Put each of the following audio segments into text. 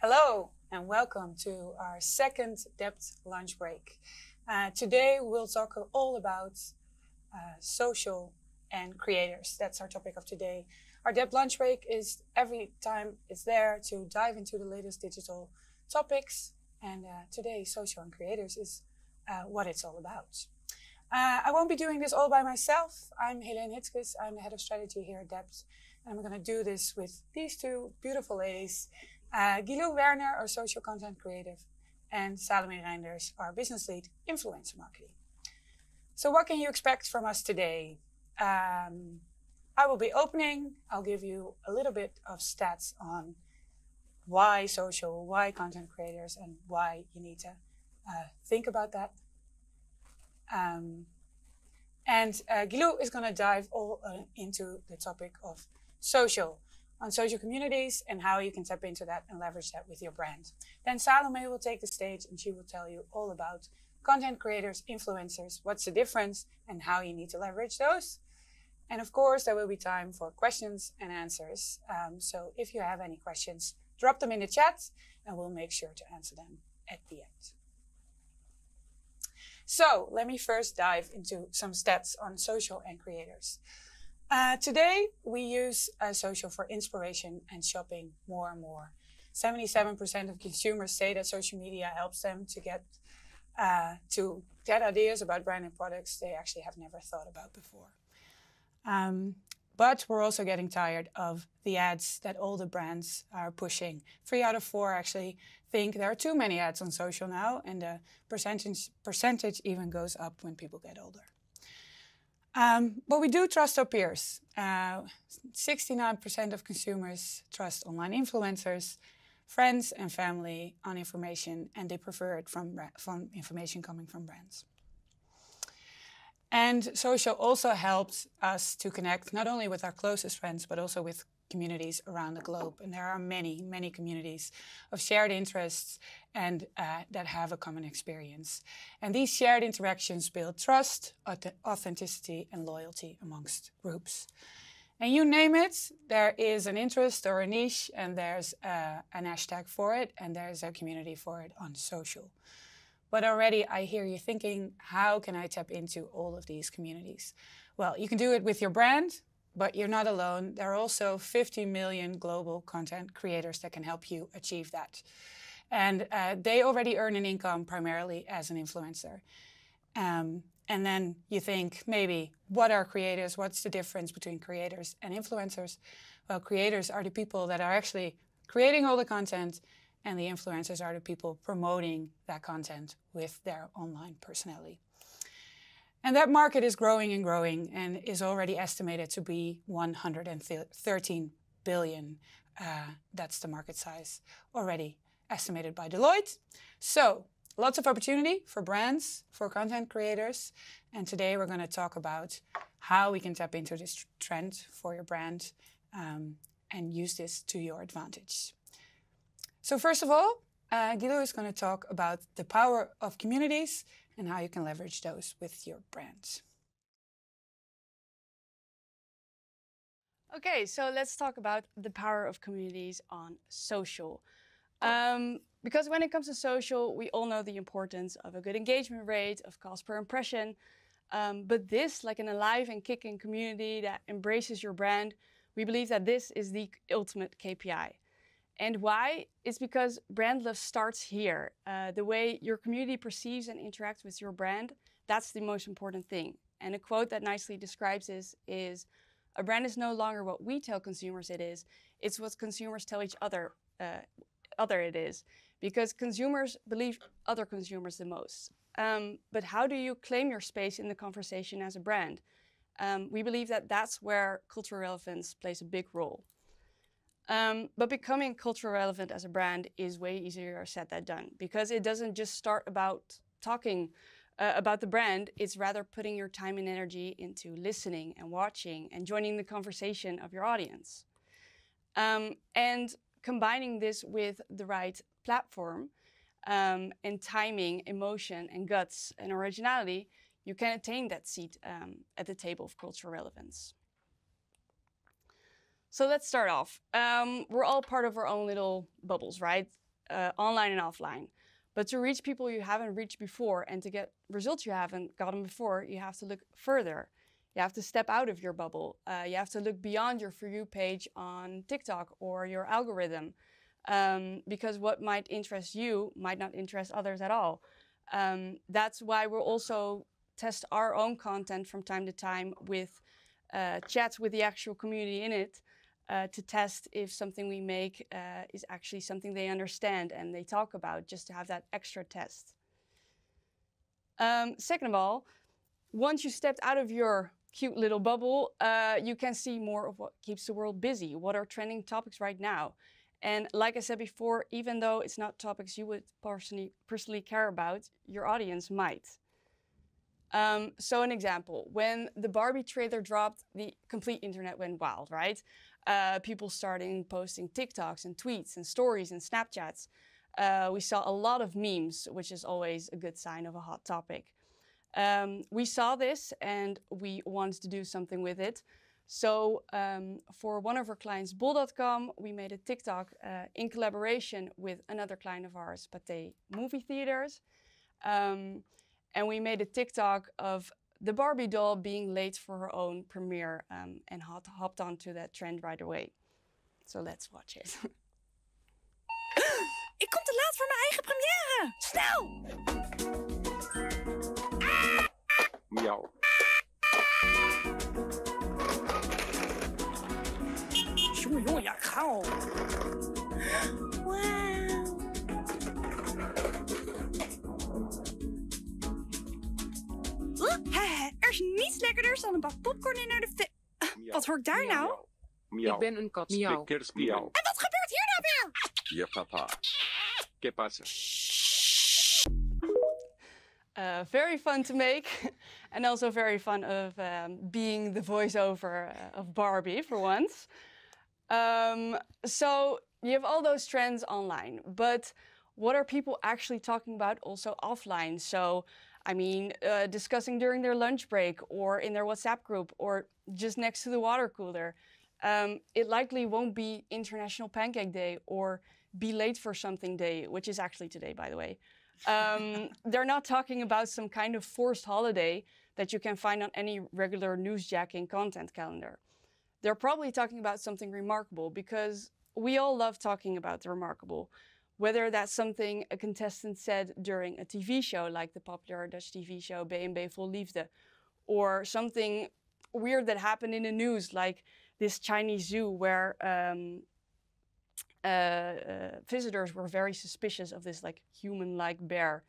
Hello and welcome to our second DEPT Lunch Break. Today we'll talk all about social and creators. That's our topic of today. Our DEPT Lunch Break is every time it's there to dive into the latest digital topics, and today social and creators is what it's all about. I won't be doing this all by myself. I'm Helene Hitskes. I'm the head of strategy here at DEPT, and I'm going to do this with these two beautiful ladies. Guilou Werner, our social content creative, and Salome Reinders, our business lead, influencer marketing. So what can you expect from us today? I will be opening. I'll give you a little bit of stats on why social, why content creators, and why you need to think about that. Guilou is going to dive all into the topic of social, on social communities and how you can tap into that and leverage that with your brand. Then Salome will take the stage and she will tell you all about content creators, influencers, what's the difference and how you need to leverage those. And of course, there will be time for questions and answers. So if you have any questions, drop them in the chat and we'll make sure to answer them at the end. So let me first dive into some stats on social and creators. Today, we use social for inspiration and shopping more and more. 77% of consumers say that social media helps them to get ideas about brand and products they actually have never thought about before. But we're also getting tired of the ads that all the brands are pushing. 3 out of 4 actually think there are too many ads on social now, and the percentage even goes up when people get older. But we do trust our peers. 69% of consumers trust online influencers, friends and family on information, and they prefer it from information coming from brands. And social also helps us to connect not only with our closest friends, but also with communities around the globe. And there are many, many communities of shared interests and that have a common experience. And these shared interactions build trust, authenticity, and loyalty amongst groups. And you name it, there is an interest or a niche, and there's an hashtag for it, and there's a community for it on social. But already I hear you thinking, how can I tap into all of these communities? Well, you can do it with your brand, but you're not alone. There are also 50 million global content creators that can help you achieve that. And they already earn an income primarily as an influencer. And then you think, maybe, what are creators? What's the difference between creators and influencers? Well, creators are the people that are actually creating all the content, and the influencers are the people promoting that content with their online personality. And that market is growing and growing and is already estimated to be 113 billion. That's the market size already estimated by Deloitte. So lots of opportunity for brands, for content creators. And today we're going to talk about how we can tap into this trend for your brand and use this to your advantage. So first of all, Guilou is going to talk about the power of communities and how you can leverage those with your brand. Okay, so let's talk about the power of communities on social. Because when it comes to social, we all know the importance of a good engagement rate, of cost per impression. But this, like an alive and kicking community that embraces your brand, we believe that this is the ultimate KPI. And why? It's because brand love starts here. The way your community perceives and interacts with your brand, that's the most important thing. And a quote that nicely describes this is, a brand is no longer what we tell consumers it is, it's what consumers tell each other it is. Because consumers believe other consumers the most. But how do you claim your space in the conversation as a brand? We believe that that's where cultural relevance plays a big role. But becoming culturally relevant as a brand is way easier said than done, because it doesn't just start about talking about the brand, it's rather putting your time and energy into listening and watching and joining the conversation of your audience. And combining this with the right platform and timing, emotion and guts and originality, you can attain that seat at the table of cultural relevance. So let's start off. We're all part of our own little bubbles, right? online and offline. But to reach people you haven't reached before and to get results you haven't gotten before, you have to look further. You have to step out of your bubble. You have to look beyond your For You page on TikTok or your algorithm, because what might interest you might not interest others at all. That's why we'll also test our own content from time to time with chats with the actual community in it, to test if something we make is actually something they understand and they talk about, just to have that extra test. Second of all, once you stepped out of your cute little bubble, you can see more of what keeps the world busy. What are trending topics right now? And like I said before, even though it's not topics you would personally care about, your audience might. So an example, when the Barbie trailer dropped, the complete internet went wild, right? People started posting TikToks and tweets and stories and Snapchats. We saw a lot of memes, which is always a good sign of a hot topic. We saw this and we wanted to do something with it. So for one of our clients, Bol.com, we made a TikTok in collaboration with another client of ours, Pathé Movie Theaters. And we made a TikTok of the Barbie doll being late for her own premiere, and hopped onto that trend right away. So let's watch it. Ik kom te laat voor mijn eigen première! Snel! Miauw. Jongen, ja, ik ga al. Wauw. Er is niets lekkerder dan een bak popcorn in naar de Wat hoor ik daar nou? Miauw. Ik ben een kat. Miauw. En wat gebeurt hier nou weer? Ja, papa. ¿Qué pasa? Very fun to make, and also very fun of being the voiceover of Barbie for once. So you have all those trends online, but what are people actually talking about also offline? So, I mean, discussing during their lunch break or in their WhatsApp group or just next to the water cooler. It likely won't be International Pancake Day or Be Late for Something Day, which is actually today, by the way. They're not talking about some kind of forced holiday that you can find on any regular newsjacking content calendar. They're probably talking about something remarkable, because we all love talking about the remarkable. Whether that's something a contestant said during a TV show, like the popular Dutch TV show B&B Vol Liefde, or something weird that happened in the news, like this Chinese zoo where visitors were very suspicious of this like human-like bear.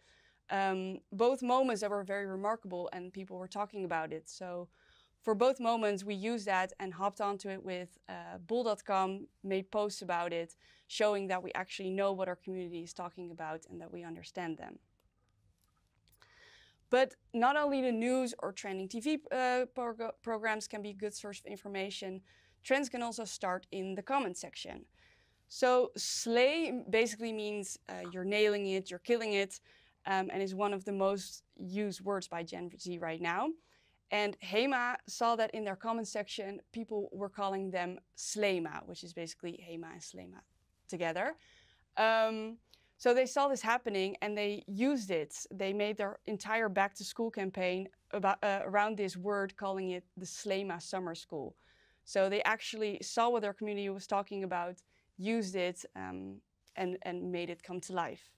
Both moments that were very remarkable and people were talking about it. So for both moments, we used that and hopped onto it with Bol.com, made posts about it, showing that we actually know what our community is talking about and that we understand them. But not only the news or trending TV programs can be a good source of information, trends can also start in the comment section. So slay basically means you're nailing it, you're killing it, and is one of the most used words by Gen Z right now. And Hema saw that in their comment section, people were calling them Slema, which is basically Hema and Slema together. So they saw this happening and they used it. They made their entire back to school campaign around this word, calling it the Slema Summer School. So they actually saw what their community was talking about, used it, and made it come to life.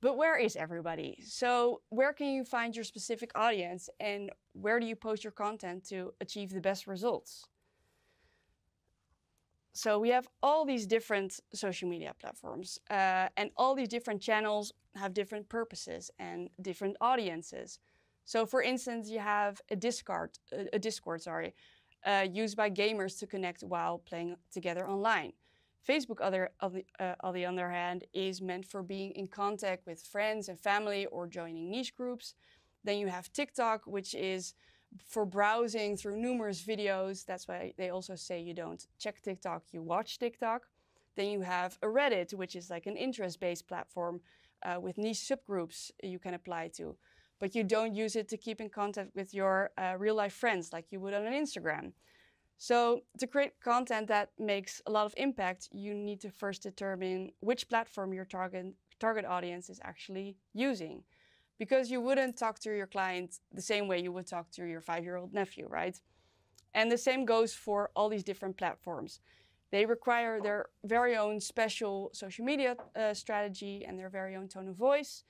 But where is everybody? So where can you find your specific audience, and where do you post your content to achieve the best results? So we have all these different social media platforms, and all these different channels have different purposes and different audiences. So for instance, you have a Discord, used by gamers to connect while playing together online. Facebook, on the other hand, is meant for being in contact with friends and family or joining niche groups. Then you have TikTok, which is for browsing through numerous videos. That's why they also say you don't check TikTok, you watch TikTok. Then you have a Reddit, which is like an interest-based platform with niche subgroups you can apply to. But you don't use it to keep in contact with your real-life friends like you would on an Instagram. So to create content that makes a lot of impact, you need to first determine which platform your target audience is actually using. Because you wouldn't talk to your client the same way you would talk to your 5-year-old nephew, right? And the same goes for all these different platforms. They require their very own special social media strategy and their very own tone of voice.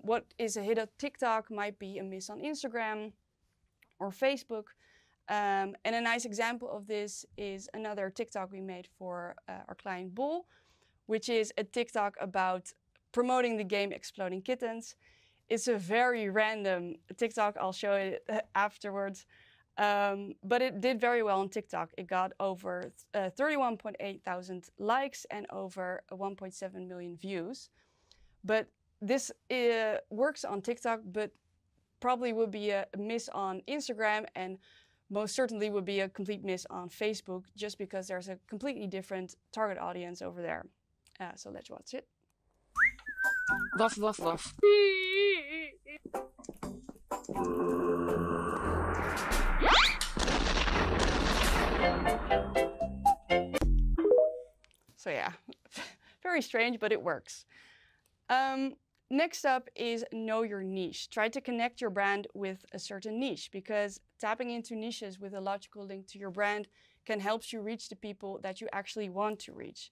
What is a hit on TikTok might be a miss on Instagram or Facebook. And a nice example of this is another TikTok we made for our client Bull, which is a TikTok about promoting the game Exploding Kittens. It's a very random TikTok. I'll show it afterwards. But it did very well on TikTok. It got over 31.8 thousand likes and over 1.7 million views. But this works on TikTok, but probably would be a miss on Instagram and most certainly would be a complete miss on Facebook just because there's a completely different target audience over there. So let's watch it. Waf, waf, waf. So yeah, very strange, but it works. Next up is know your niche. Try to connect your brand with a certain niche because tapping into niches with a logical link to your brand can help you reach the people that you actually want to reach.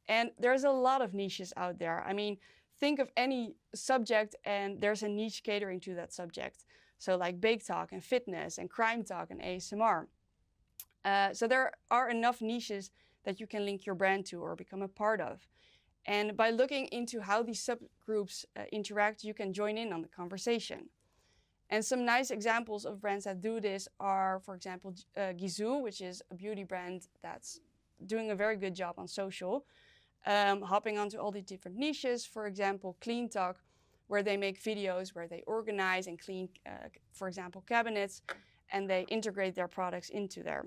And there's a lot of niches out there. I mean, think of any subject and there's a niche catering to that subject. So like bake talk and fitness and crime talk and ASMR. So there are enough niches that you can link your brand to or become a part of. And by looking into how these subgroups interact, you can join in on the conversation. And some nice examples of brands that do this are, for example, Gizou, which is a beauty brand that's doing a very good job on social, hopping onto all these different niches. For example, Clean Talk, where they make videos where they organize and clean, for example, cabinets, and they integrate their products into there.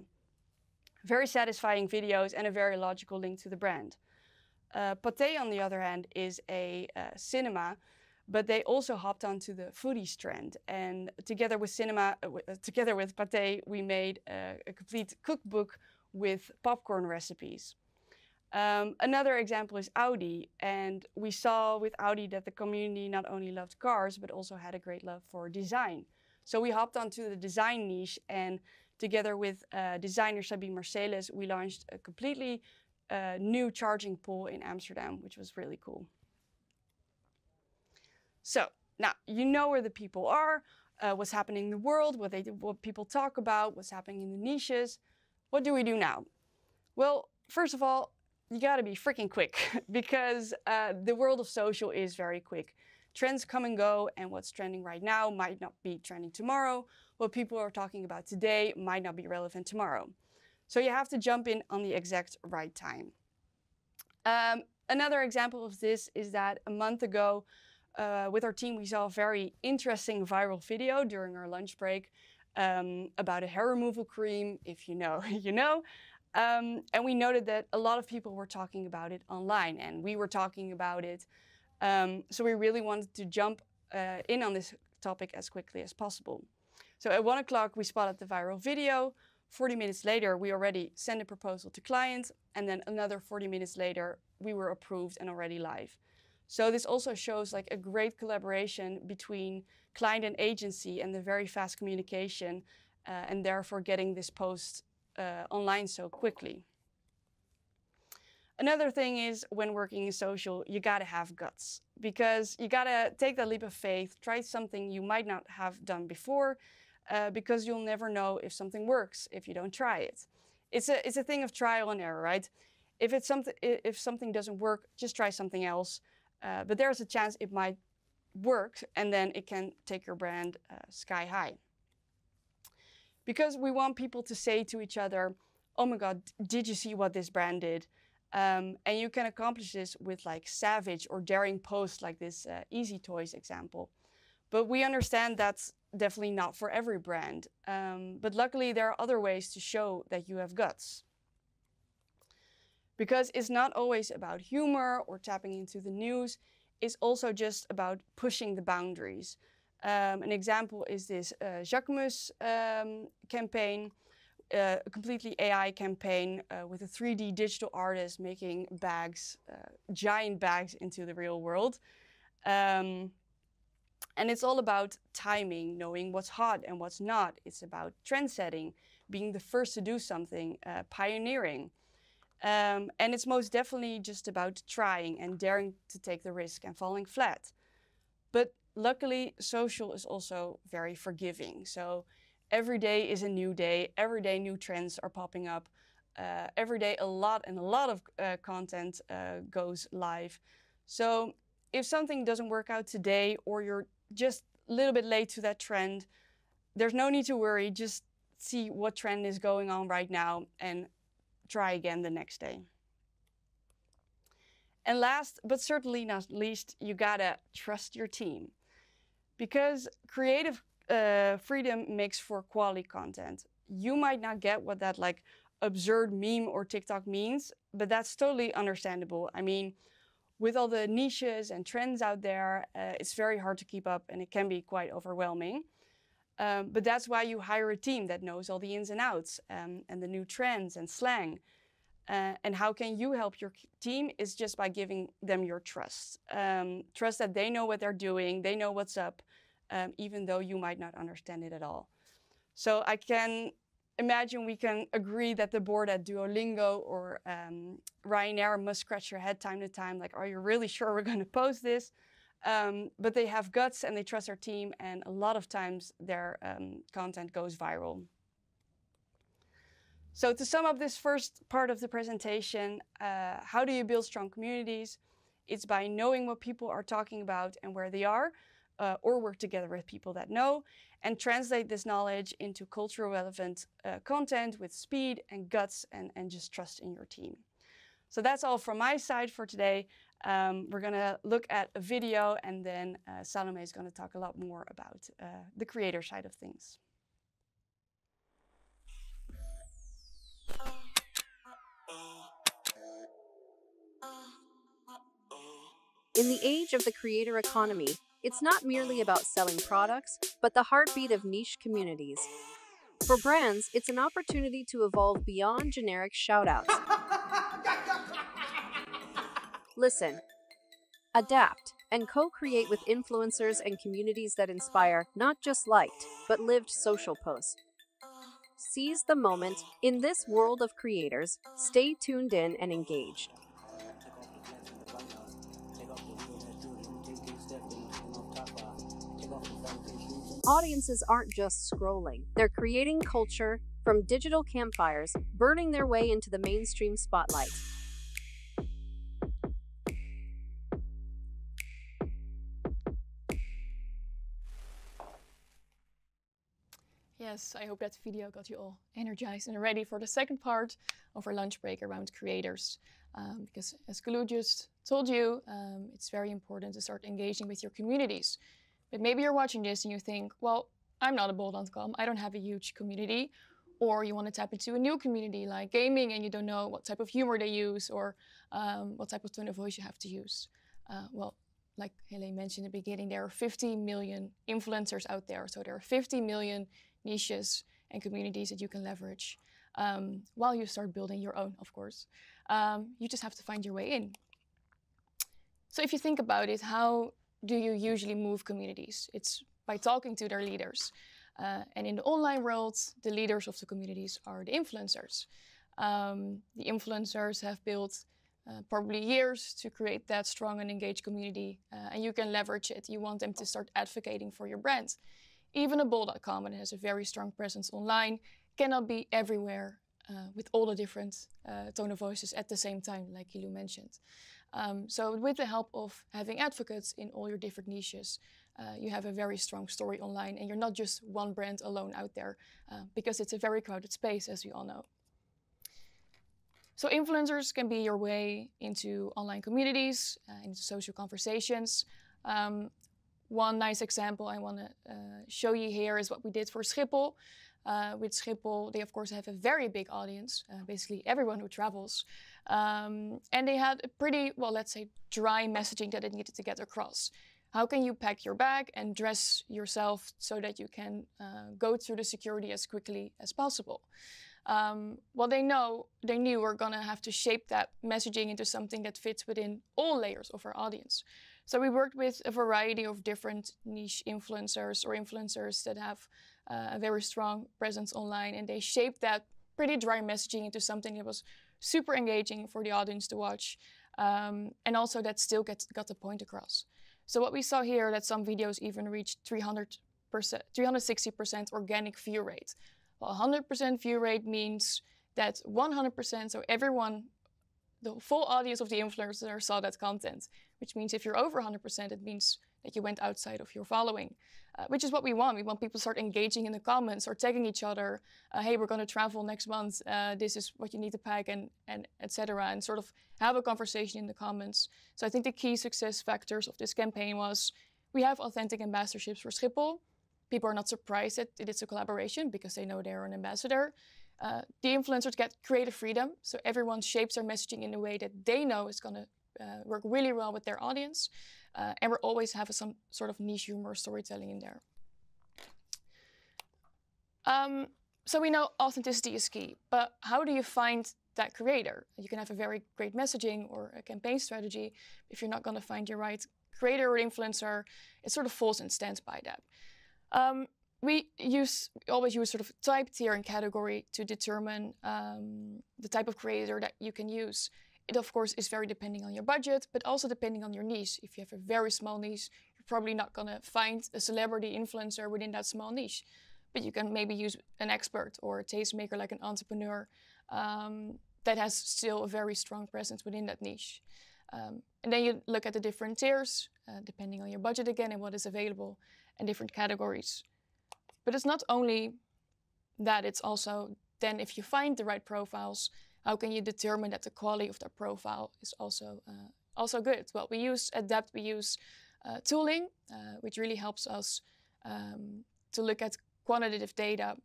Very satisfying videos and a very logical link to the brand. Pathé, on the other hand, is a cinema, but they also hopped onto the foodies trend. And together with Pathé, we made a complete cookbook with popcorn recipes. Another example is Audi, and we saw with Audi that the community not only loved cars, but also had a great love for design. So we hopped onto the design niche, and together with designer Sabine Marcelis, we launched a completely new charging pool in Amsterdam, which was really cool. So now you know where the people are, what's happening in the world, what people talk about, what's happening in the niches. What do we do now? Well, first of all, you gotta be freaking quick because the world of social is very quick. Trends come and go, and what's trending right now might not be trending tomorrow. What people are talking about today might not be relevant tomorrow. So you have to jump in on the exact right time. Another example of this is that a month ago, with our team, we saw a very interesting viral video during our lunch break about a hair removal cream. If you know, you know. And we noted that a lot of people were talking about it online, and we were talking about it. So we really wanted to jump in on this topic as quickly as possible. So at 1 o'clock, we spotted the viral video. 40 minutes later, we already sent a proposal to clients, and then another 40 minutes later, we were approved and already live. So this also shows like a great collaboration between client and agency and the very fast communication, and therefore getting this post online so quickly. Another thing is when working in social, you gotta have guts because you gotta take that leap of faith, try something you might not have done before, because you'll never know if something works if you don't try it. It's a thing of trial and error, right? If something doesn't work, just try something else. But there's a chance it might work, and then it can take your brand sky high. Because we want people to say to each other, "Oh my God, did you see what this brand did?" And you can accomplish this with like savage or daring posts like this Easy Toys example. But we understand that's definitely not for every brand. But luckily there are other ways to show that you have guts. Because it's not always about humor or tapping into the news. It's also just about pushing the boundaries. An example is this Jacquemus campaign, a completely AI campaign with a 3D digital artist making bags, giant bags into the real world. And it's all about timing, knowing what's hot and what's not. It's about trend setting, being the first to do something, pioneering. And it's most definitely just about trying and daring to take the risk and falling flat. But luckily, social is also very forgiving. So every day is a new day. Every day new trends are popping up. Every day a lot of content goes live. So if something doesn't work out today, or you're just a little bit late to that trend, there's no need to worry. Just see what trend is going on right now and try again the next day. And last, but certainly not least, you gotta trust your team. Because creative freedom makes for quality content. You might not get what that like absurd meme or TikTok means, but that's totally understandable. I mean, with all the niches and trends out there, it's very hard to keep up and it can be quite overwhelming. But that's why you hire a team that knows all the ins and outs and the new trends and slang. And how can you help your team is just by giving them your trust. Trust that they know what they're doing, they know what's up, even though you might not understand it at all. So I can imagine we can agree that the board at Duolingo or Ryanair must scratch your head time to time, like, are you really sure we're going to post this? But they have guts and they trust their team, and a lot of times their content goes viral. So to sum up this first part of the presentation, how do you build strong communities? It's by knowing what people are talking about and where they are, or work together with people that know, and translate this knowledge into cultural relevant content with speed and guts and just trust in your team. So that's all from my side for today. We're gonna look at a video, and then Salome is gonna talk a lot more about the creator side of things. In the age of the creator economy, it's not merely about selling products, but the heartbeat of niche communities. For brands, it's an opportunity to evolve beyond generic shoutouts. Listen, adapt, and co-create with influencers and communities that inspire not just liked, but lived social posts. Seize the moment. In this world of creators, stay tuned in and engaged. Audiences aren't just scrolling, they're creating culture, from digital campfires, burning their way into the mainstream spotlight. Yes, I hope that video got you all energized and ready for the second part of our lunch break around creators. Because as Kulu just told you, it's very important to start engaging with your communities. But maybe you're watching this and you think, well, I'm not a bol.com, I don't have a huge community. Or you want to tap into a new community like gaming and you don't know what type of humor they use or what type of tone of voice you have to use. Well, like Helene mentioned in the beginning, there are 50 million influencers out there. So there are 50 million niches and communities that you can leverage while you start building your own, of course. You just have to find your way in. So if you think about it, how do you usually move communities? It's by talking to their leaders. And in the online world, the leaders of the communities are the influencers. The influencers have built probably years to create that strong and engaged community, and you can leverage it. You want them to start advocating for your brand. Even a bol.com, and it has a very strong presence online, cannot be everywhere with all the different tone of voices at the same time, like Kilo mentioned. So with the help of having advocates in all your different niches, you have a very strong story online, and you're not just one brand alone out there, because it's a very crowded space, as we all know. So influencers can be your way into online communities, into social conversations. One nice example I want to show you here is what we did for Schiphol. With Schiphol, they of course have a very big audience, basically everyone who travels. And they had a pretty, well, let's say, dry messaging that it needed to get across. How can you pack your bag and dress yourself so that you can go through the security as quickly as possible? Well, they knew we're gonna have to shape that messaging into something that fits within all layers of our audience. So we worked with a variety of different niche influencers or influencers that have a very strong presence online, and they shaped that pretty dry messaging into something that was super engaging for the audience to watch, and also that still got the point across. So what we saw here, that some videos even reached 360% organic view rate. Well, 100% view rate means that 100%, so everyone, the full audience of the influencer saw that content, which means if you're over 100%, it means that you went outside of your following, which is what we want. We want people to start engaging in the comments or tagging each other. Hey, we're going to travel next month. This is what you need to pack, and etc. And sort of have a conversation in the comments. So I think the key success factors of this campaign was we have authentic ambassadorships for Schiphol. People are not surprised that it is a collaboration because they know they're an ambassador. The influencers get creative freedom, so everyone shapes their messaging in a way that they know is going to work really well with their audience. And we always have some sort of niche humor storytelling in there. So we know authenticity is key, but how do you find that creator? You can have a very great messaging or a campaign strategy. If you're not going to find your right creator or influencer, it sort of falls and stands by that. We always use sort of type, tier, and category to determine the type of creator that you can use. It, of course, is very depending on your budget, but also depending on your niche. If you have a very small niche, you're probably not going to find a celebrity influencer within that small niche. But you can maybe use an expert or a tastemaker like an entrepreneur that has still a very strong presence within that niche. And then you look at the different tiers, depending on your budget again and what is available, and different categories. But it's not only that, it's also then if you find the right profiles, how can you determine that the quality of that profile is also good? Well, at DEPT we use tooling, which really helps us to look at quantitative data.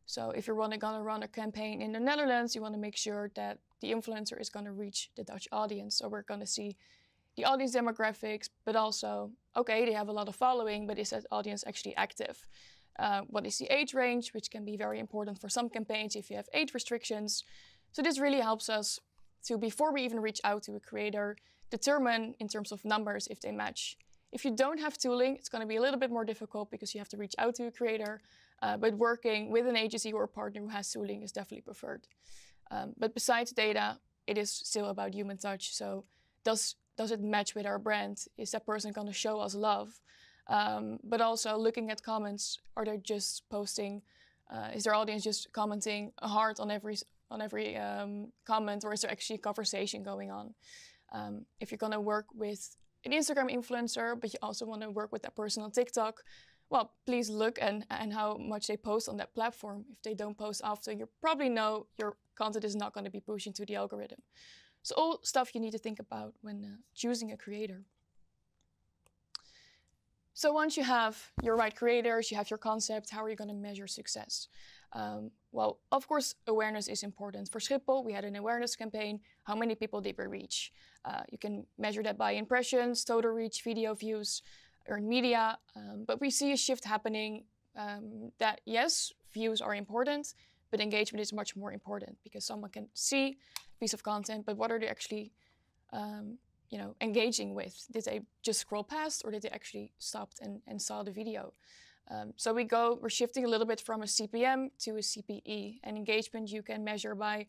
So if you're going to run a campaign in the Netherlands, you want to make sure that the influencer is going to reach the Dutch audience. So we're going to see the audience demographics, but also, okay, they have a lot of following, but is that audience actually active? What is the age range, which can be very important for some campaigns if you have age restrictions. So this really helps us to, before we even reach out to a creator, determine in terms of numbers if they match. If you don't have tooling, it's going to be a little bit more difficult because you have to reach out to a creator, but working with an agency or a partner who has tooling is definitely preferred. But besides data, it is still about human touch. So does it match with our brand? Is that person going to show us love? But also looking at comments, are they just posting, is their audience just commenting a heart on every comment, or is there actually a conversation going on? If you're going to work with an Instagram influencer, but you also want to work with that person on TikTok, well, please look and how much they post on that platform. If they don't post often, you probably know your content is not going to be pushed into the algorithm. So all stuff you need to think about when choosing a creator. So once you have your right creators, you have your concept, how are you going to measure success? Well, of course, awareness is important. For Schiphol, we had an awareness campaign. How many people did we reach? You can measure that by impressions, total reach, video views, earned media. But we see a shift happening that, yes, views are important, but engagement is much more important because someone can see a piece of content, but what are they actually engaging with? Did they just scroll past, or did they actually stop and saw the video? So we're shifting a little bit from a CPM to a CPE. And engagement you can measure by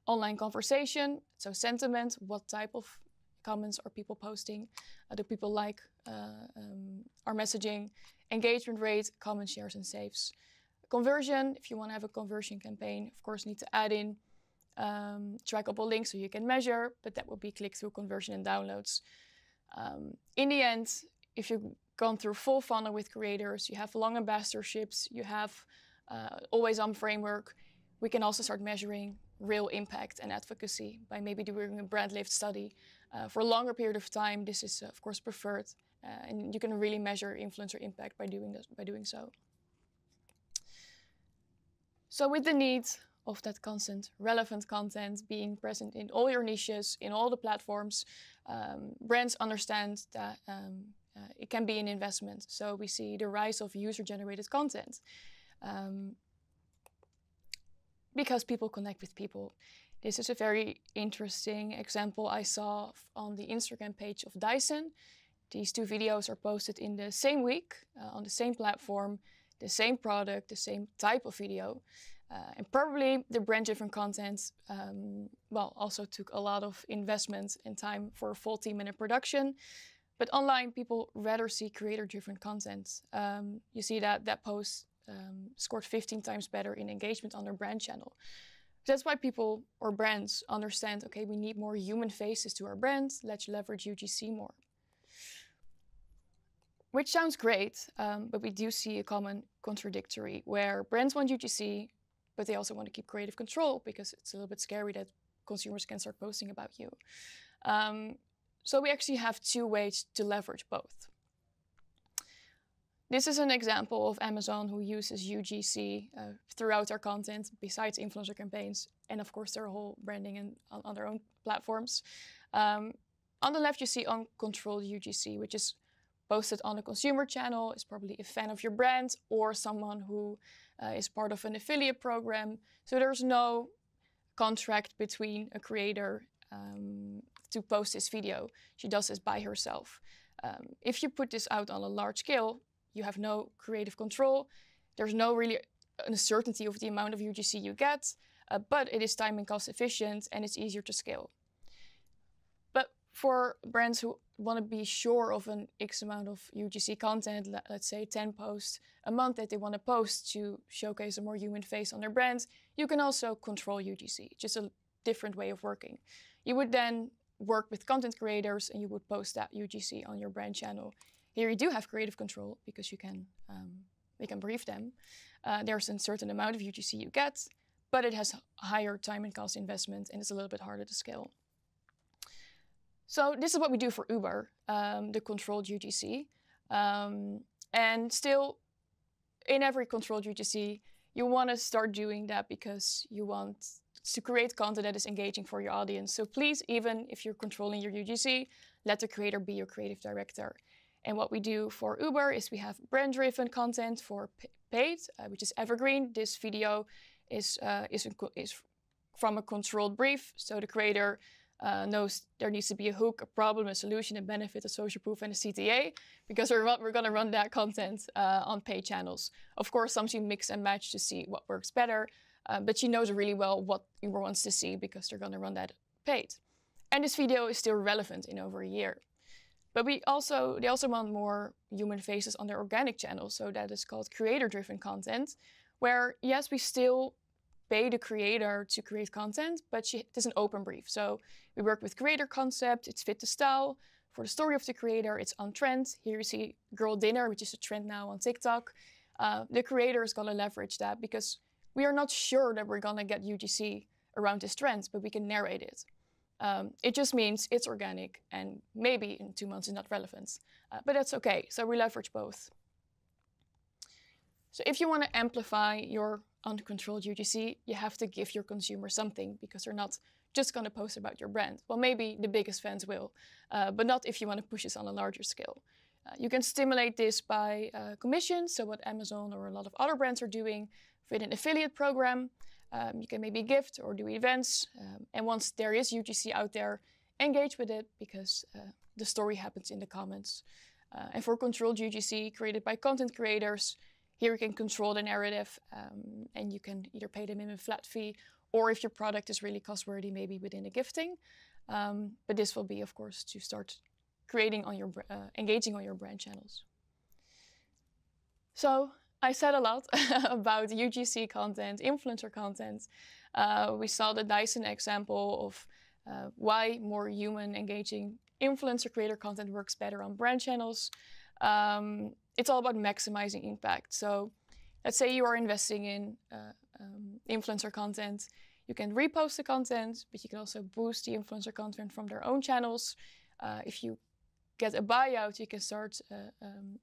online conversation, so sentiment, what type of comments are people posting, do people like our messaging, engagement rate, comment shares and saves. Conversion, if you want to have a conversion campaign, of course need to add in trackable links so you can measure, but that will be click-through conversion and downloads. In the end, if you've gone through full funnel with creators, you have long ambassadorships, you have always-on framework, we can also start measuring real impact and advocacy by maybe doing a brand lift study. For a longer period of time, this is of course preferred, and you can really measure influencer impact by doing so. So with the need of that constant relevant content being present in all your niches, in all the platforms, brands understand that it can be an investment. So we see the rise of user-generated content. because people connect with people. This is a very interesting example I saw on the Instagram page of Dyson. These two videos are posted in the same week, on the same platform, the same product, the same type of video. And probably the brand-driven content, also took a lot of investment and time for a full team in a production. But online, people rather see creator-driven content. You see that post scored 15 times better in engagement on their brand channel. That's why people or brands understand, okay, we need more human faces to our brands. Let's leverage UGC more. Which sounds great, but we do see a common contradictory where brands want UGC, but they also want to keep creative control because it's a little bit scary that consumers can start posting about you. So we actually have two ways to leverage both. This is an example of Amazon who uses UGC throughout their content, besides influencer campaigns, and of course their whole branding and on their own platforms. On the left, you see uncontrolled UGC, which is posted on a consumer channel, is probably a fan of your brand or someone who is part of an affiliate program. So there's no contract between a creator to post this video. She does this by herself. If you put this out on a large scale, you have no creative control. There's no really uncertainty of the amount of UGC you get, but it is time and cost efficient and it's easier to scale. But for brands who want to be sure of an X amount of UGC content, let's say 10 posts a month that they want to post to showcase a more human face on their brand, you can also control UGC, just a different way of working. You would then work with content creators and you would post that UGC on your brand channel. Here you do have creative control because you can brief them. There's a certain amount of UGC you get, but it has higher time and cost investment and it's a little bit harder to scale. So this is what we do for Uber, the controlled UGC. And still, in every controlled UGC, you want to start doing that because you want to create content that is engaging for your audience. So please, even if you're controlling your UGC, let the creator be your creative director. And what we do for Uber is we have brand-driven content for paid, which is evergreen. This video is from a controlled brief. So the creator knows there needs to be a hook, a problem, a solution, a benefit, a social proof, and a CTA, because we're going to run that content on paid channels. Of course, sometimes you mix and match to see what works better, but she knows really well what Uber wants to see because they're going to run that paid. And this video is still relevant in over a year. But they also want more human faces on their organic channel. So that is called creator-driven content, where yes, we still pay the creator to create content, but it is an open brief. So we work with creator concept, it's fit to style. For the story of the creator, it's on trend. Here you see girl dinner, which is a trend now on TikTok. The creator is gonna leverage that because we are not sure that we're gonna get UGC around this trend, but we can narrate it. It just means it's organic and maybe in 2 months it's not relevant, but that's okay. So we leverage both. So if you want to amplify your uncontrolled UGC, you have to give your consumer something because they're not just going to post about your brand. Well, maybe the biggest fans will, but not if you want to push this on a larger scale. You can stimulate this by commissions, so what Amazon or a lot of other brands are doing with an affiliate program. You can maybe gift or do events. And once there is UGC out there, engage with it because the story happens in the comments. And for controlled UGC created by content creators, here you can control the narrative and you can either pay them in a flat fee or if your product is really cost-worthy, maybe within a gifting. But this will be, of course, to start creating on your, engaging on your brand channels. So I said a lot about UGC content, influencer content. We saw the Dyson example of why more human engaging influencer creator content works better on brand channels. It's all about maximizing impact. So let's say you are investing in influencer content. You can repost the content, but you can also boost the influencer content from their own channels. If you get a buyout, you can start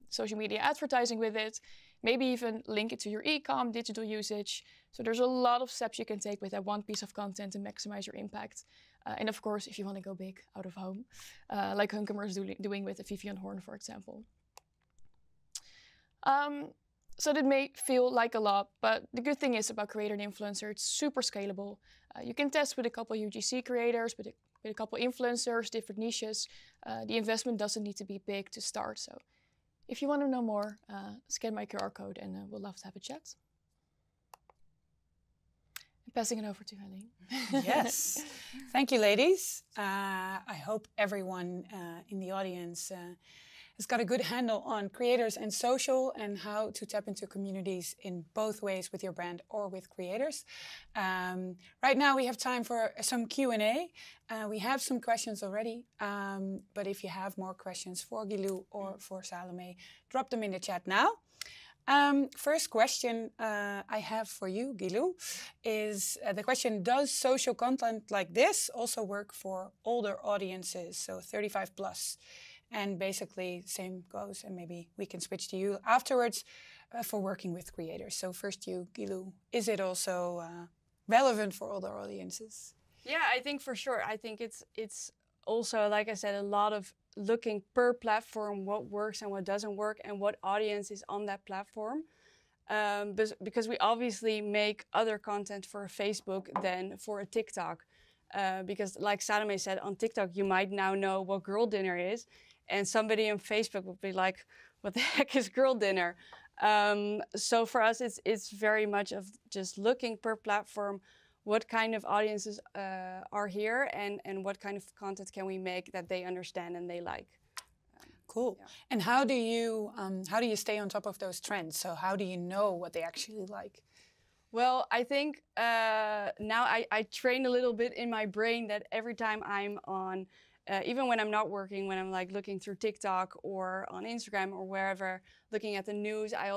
social media advertising with it. Maybe even link it to your e-com, digital usage. So there's a lot of steps you can take with that one piece of content to maximize your impact. And of course, if you want to go big out of home, like Hunkemer is doing with the Vivian Horn, for example. So that may feel like a lot, but the good thing is about creator and influencer, it's super scalable. You can test with a couple UGC creators, with a couple influencers, different niches. The investment doesn't need to be big to start. So if you want to know more, scan my QR code and we'll love to have a chat. I'm passing it over to Helene. Yes. Thank you, ladies. I hope everyone in the audience has got a good handle on creators and social and how to tap into communities in both ways with your brand or with creators. Right now we have time for some Q&A. We have some questions already, but if you have more questions for Guilou or for Salome, drop them in the chat now. First question I have for you, Guilou, is the question, does social content like this also work for older audiences, so 35 plus? And basically, same goes, and maybe we can switch to you afterwards for working with creators. So first you, Guilou, is it also relevant for older audiences? Yeah, I think for sure. I think it's also, like I said, a lot of looking per platform what works and what doesn't work and what audience is on that platform. Because we obviously make other content for Facebook than for a TikTok. Because like Salome said, on TikTok, you might now know what girl dinner is. And somebody on Facebook would be like, what the heck is girl dinner? So for us, it's very much of just looking per platform, what kind of audiences are here and what kind of content can we make that they understand and they like. Cool. Yeah. And how do you stay on top of those trends? So how do you know what they actually like? Well, I think now I train a little bit in my brain that every time I'm on, even when I'm not working, when I'm like looking through TikTok or on Instagram or wherever, looking at the news, I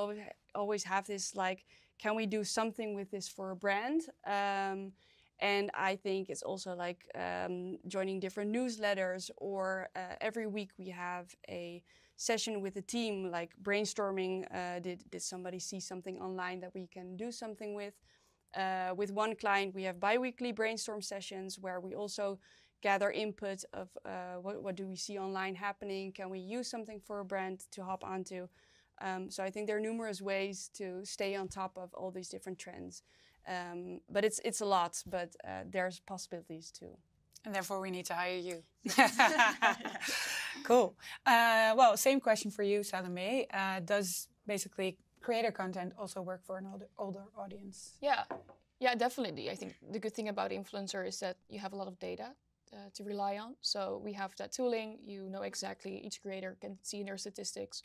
always have this like, can we do something with this for a brand? And I think it's also like joining different newsletters, or every week we have a session with the team, like brainstorming. Did somebody see something online that we can do something with? With one client, we have bi-weekly brainstorm sessions where we also gather input of what do we see online happening? Can we use something for a brand to hop onto? So I think there are numerous ways to stay on top of all these different trends. But it's a lot, but there's possibilities too. And therefore we need to hire you. Cool. Well, same question for you, Salome. Does basically creator content also work for an older audience? Yeah, definitely. I think the good thing about influencer is that you have a lot of data to rely on. So we have that tooling. You know exactly, each creator can see in their statistics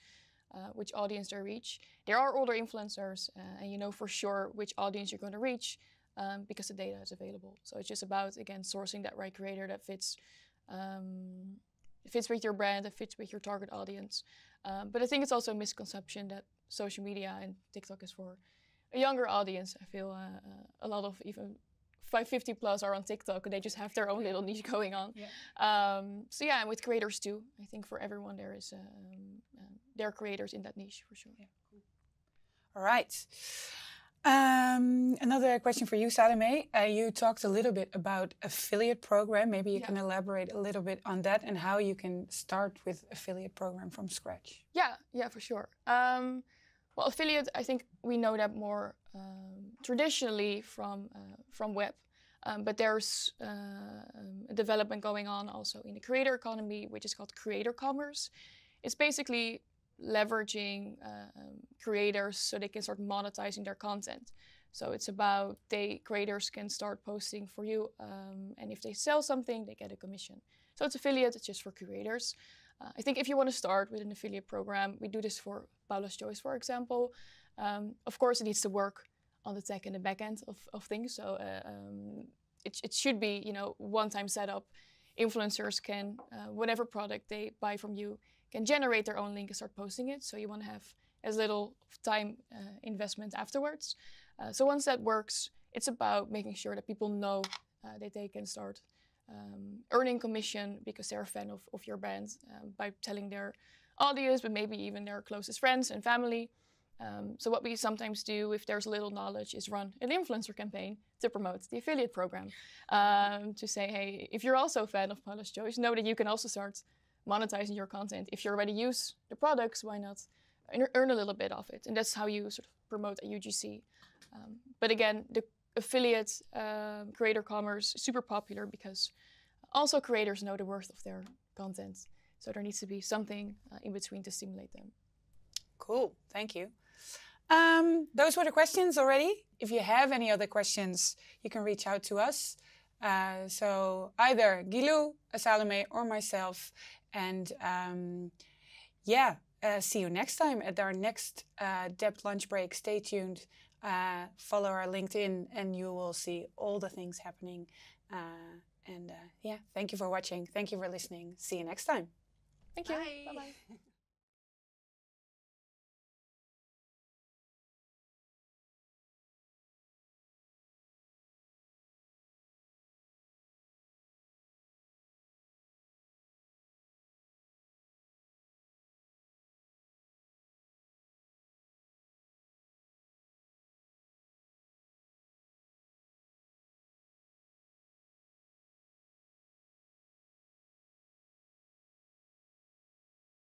which audience they reach. There are older influencers, and you know for sure which audience you're going to reach because the data is available. So it's just about, again, sourcing that right creator that fits with your brand, that fits with your target audience. But I think it's also a misconception that social media and TikTok is for a younger audience. I feel a lot of even 550 plus are on TikTok and they just have their own little niche going on. Yeah. So yeah, and with creators too. I think for everyone there are creators in that niche for sure. Yeah. Cool. All right. Another question for you, Salome. You talked a little bit about affiliate program. Maybe you can elaborate a little bit on that and how you can start with affiliate program from scratch. Yeah, for sure. Well, affiliate, I think we know that more traditionally from web, but there's a development going on also in the creator economy, which is called creator commerce. It's basically leveraging creators so they can start monetizing their content. So it's about creators can start posting for you, and if they sell something, they get a commission. So it's affiliate, it's just for creators. I think if you want to start with an affiliate program, we do this for Paula's Choice, for example. Of course, it needs to work on the tech and the back end of things. So it should be, one-time setup. Influencers can, whatever product they buy from you, can generate their own link and start posting it. So you want to have as little time investment afterwards. So once that works, it's about making sure that people know that they can start earning commission because they're a fan of your brand by telling their audience, but maybe even their closest friends and family. So what we sometimes do, if there's little knowledge, is run an influencer campaign to promote the affiliate program. To say, hey, if you're also a fan of Paula's Choice, know that you can also start monetizing your content. If you already use the products, why not earn a little bit of it. And that's how you sort of promote a UGC. But again, the affiliate creator commerce is super popular because also creators know the worth of their content. So there needs to be something in between to stimulate them. Cool, thank you. Those were the questions already. If you have any other questions, you can reach out to us. So either Guilou, Salome, or myself. And yeah, see you next time at our next DEPT Lunch Break. Stay tuned. Follow our LinkedIn and you will see all the things happening. And yeah, thank you for watching. Thank you for listening. See you next time. Thank you. Bye-bye.